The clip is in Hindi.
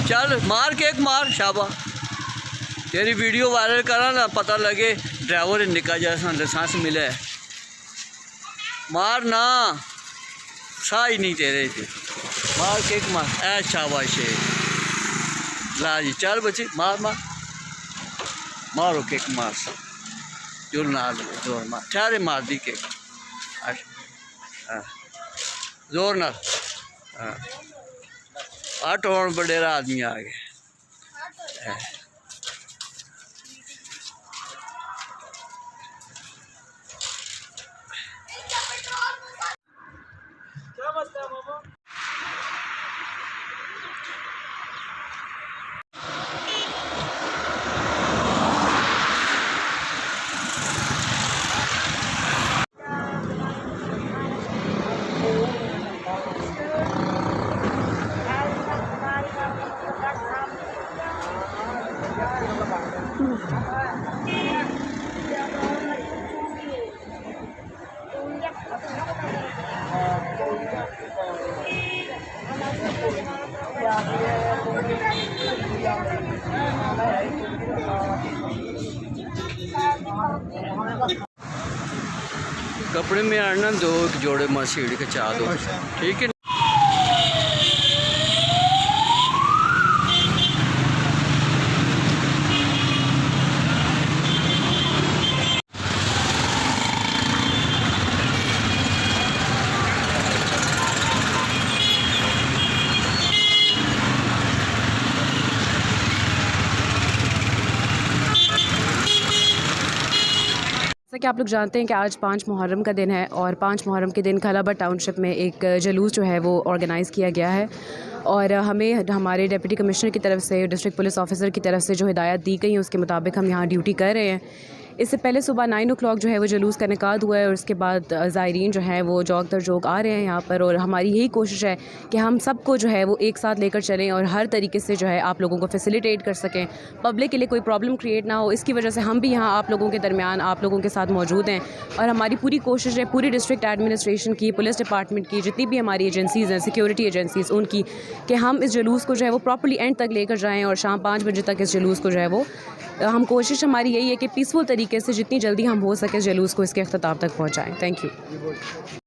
चल मार केक मार, शाबा तेरी वीडियो वायरल करा ना, पता लगे ड्राइवर निका जैसा लाइसेंस मिले। मार ना, सा ही नहीं तेरे थे। मार केक मार, ऐ शाबाश ला जी, चल बच्ची मार मार, मारो केक मार, जोर ना जोर मार, ठहरे मार दी केक, जोर ना। आठ और बडेरा आदमी आ गए। कपड़े में आना दो, एक जोड़े मसीढ़ के चाह दो, ठीक है। जैसा कि आप लोग जानते हैं कि आज 5 मुहर्रम का दिन है और 5 मुहर्रम के दिन खैराबाद टाउनशिप में एक जुलूस जो है वो ऑर्गेनाइज़ किया गया है और हमें हमारे डिप्टी कमिश्नर की तरफ से, डिस्ट्रिक्ट पुलिस ऑफिसर की तरफ से जो हिदायत दी गई है उसके मुताबिक हम यहाँ ड्यूटी कर रहे हैं। इससे पहले सुबह 9 o'clock जो है वो जुलूस का इनेकाद हुआ है और उसके बाद ज़ायरीन जो है वो जौक दर जौक आ रहे हैं यहाँ पर, और हमारी यही कोशिश है कि हम सबको जो है वो एक साथ लेकर चलें और हर तरीके से जो है आप लोगों को फैसिलिटेट कर सकें, पब्लिक के लिए कोई प्रॉब्लम क्रिएट ना हो। इसकी वजह से हम भी यहाँ आप लोगों के दरमियान आप लोगों के साथ मौजूद हैं और हमारी पूरी कोशिश है, पूरी डिस्ट्रिक्ट एडमिनिस्ट्रेशन की, पुलिस डिपार्टमेंट की, जितनी भी हमारी एजेंसीज़ हैं, सिक्योरिटी एजेंसीज़, उनकी, कि हम इस जुलूस को जो है वो प्रॉपर्ली एंड तक लेकर जाएँ और शाम 5 बजे तक इस जुलूस को जो है वो हम कोशिश हमारी यही है कि पीसफुल तरीके से जितनी जल्दी हम हो सके जुलूस को इसके अख्ताम तक पहुँचाएँ। Thank you.